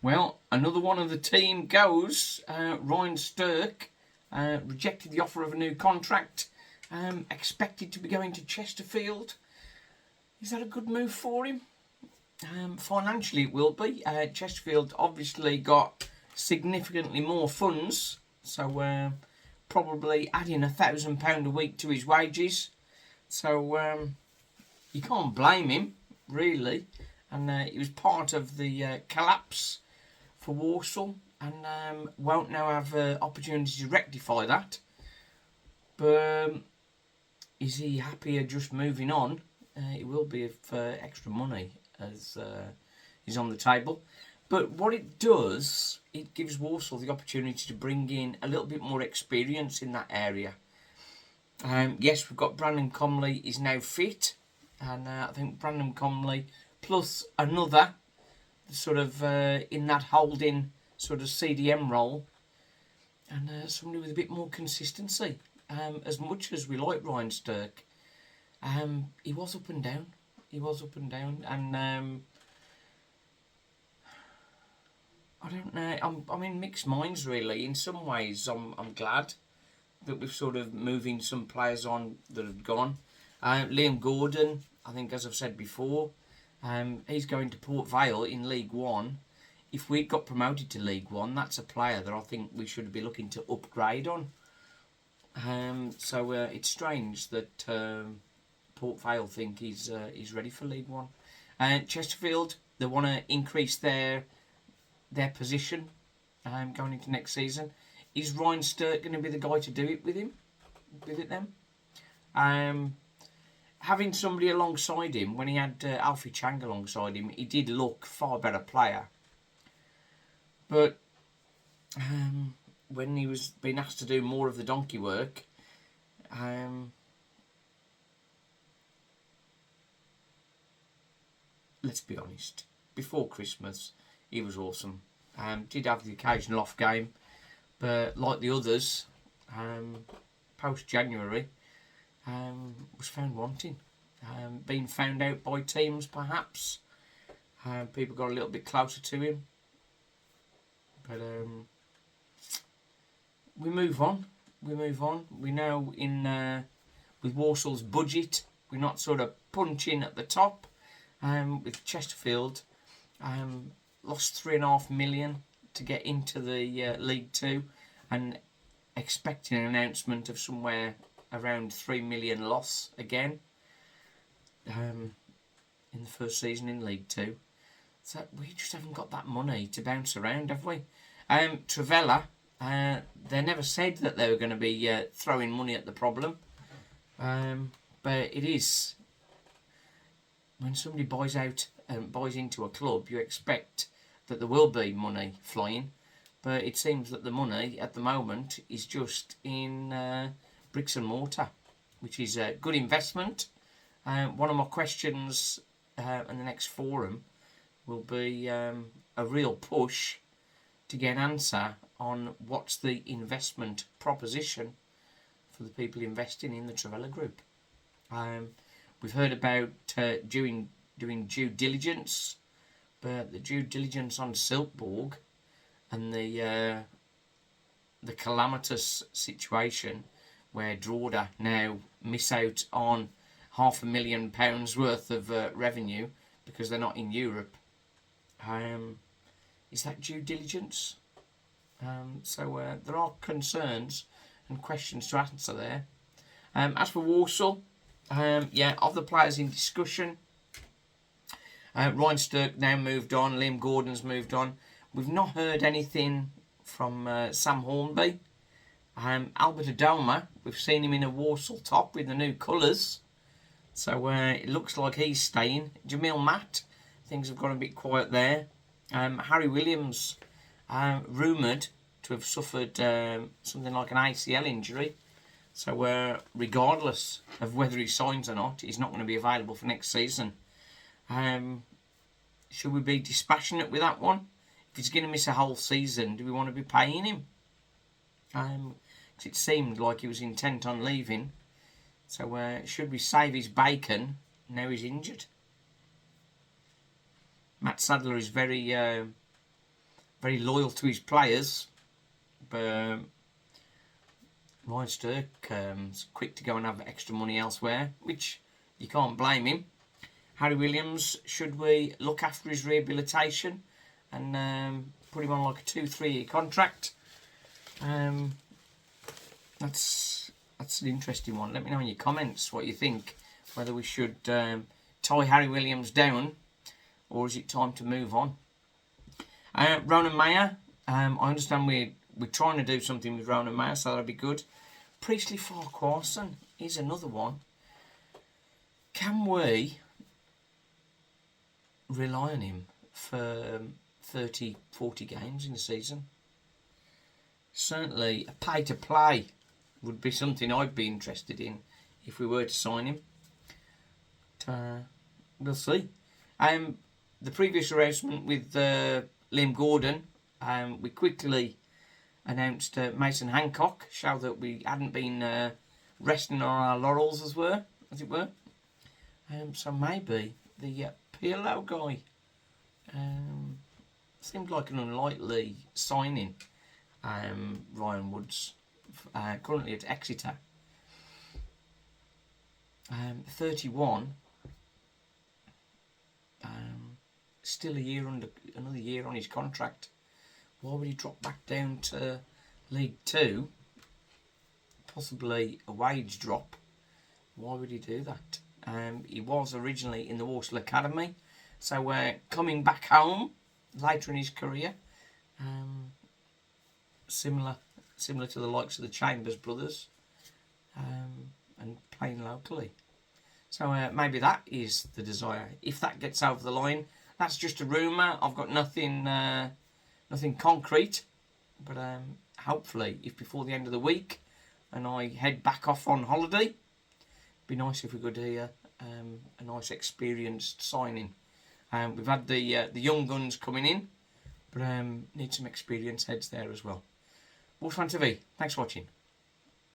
Well, another one of the team goes. Ryan Stirk rejected the offer of a new contract. Expected to be going to Chesterfield. Is that a good move for him? Financially, it will be. Chesterfield obviously got significantly more funds, so probably adding £1,000 a week to his wages. So you can't blame him, really. And he was part of the collapse for Walsall, and won't now have opportunity to rectify that. But is he happier just moving on? It will be if extra money as is on the table. But what it does, it gives Walsall the opportunity to bring in a little bit more experience in that area. Yes, we've got Brandon Comley is now fit, and I think Brandon Comley plus another sort of in that holding sort of CDM role, and somebody with a bit more consistency. As much as we like Ryan Stirk, he was up and down. And I don't know. I'm in mixed minds really. In some ways, I'm glad that we're sort of moving some players on that have gone. Liam Gordon, I think, as I've said before, he's going to Port Vale in League One. If we got promoted to League One, that's a player that I think we should be looking to upgrade on. So it's strange that Port Vale think he's ready for League One. Chesterfield, they want to increase their position going into next season. Is Ryan Stirk going to be the guy to do it with them? Having somebody alongside him, when he had Alfie Chang alongside him, he did look far better player. But when he was being asked to do more of the donkey work, let's be honest, before Christmas, he was awesome. Did have the occasional off game, but like the others, post-January, was found wanting. Being found out by teams, perhaps. People got a little bit closer to him. But we move on. We know with Walsall's budget, we're not sort of punching at the top. With Chesterfield, lost £3.5 million to get into the League Two, and expecting an announcement of somewhere around £3 million loss again in the first season in League Two. So we just haven't got that money to bounce around, have we? Travella, they never said that they were going to be throwing money at the problem, but it is. When somebody buys into a club, you expect that there will be money flying, but it seems that the money at the moment is just in bricks and mortar, which is a good investment. One of my questions in the next forum will be a real push to get an answer on what's the investment proposition for the people investing in the Travella Group. We've heard about doing due diligence, but the due diligence on Silkeborg and the calamitous situation where Droda now miss out on £500,000 worth of revenue because they're not in Europe. Is that due diligence? So there are concerns and questions to answer there. As for Walsall, of the players in discussion, Ryan Stirk now moved on, Liam Gordon's moved on. We've not heard anything from Sam Hornby. Albert Adoma, we've seen him in a Walsall top with the new colours. So it looks like he's staying. Jamil Matt, things have gone a bit quiet there. Harry Williams, rumoured to have suffered something like an ACL injury. So regardless of whether he signs or not, he's not going to be available for next season. Should we be dispassionate with that one? If he's going to miss a whole season, do we want to be paying him? Because it seemed like he was intent on leaving. So should we save his bacon? Now he's injured. Matt Sadler is very very loyal to his players. But Ryan Stirk is quick to go and have extra money elsewhere, which you can't blame him. Harry Williams, should we look after his rehabilitation and put him on like a 2-3 year contract? That's an interesting one. Let me know in your comments what you think, whether we should tie Harry Williams down or is it time to move on. Ronan Mayer, I understand we're trying to do something with Ronan Mayer, so that'll be good. Priestley Farquharson is another one. Can we rely on him for 30, 40 games in a season? Certainly a pay to play would be something I'd be interested in if we were to sign him. But, we'll see. The previous announcement with Liam Gordon, we quickly announced Mason Hancock, show that we hadn't been resting on our laurels, as it were. So maybe the PLO guy seemed like an unlikely signing. Ryan Woods, currently at Exeter, 31. Still another year on his contract. Why would he drop back down to League 2? Possibly a wage drop. Why would he do that? He was originally in the Walsall Academy, so coming back home later in his career, similar to the likes of the Chambers brothers, and playing locally. So maybe that is the desire. If that gets over the line, that's just a rumour. I've got nothing concrete, but hopefully, if before the end of the week, and I head back off on holiday, it'd be nice if we could hear a nice experienced signing. We've had the young guns coming in, but need some experienced heads there as well. Wolfsfan TV, thanks for watching.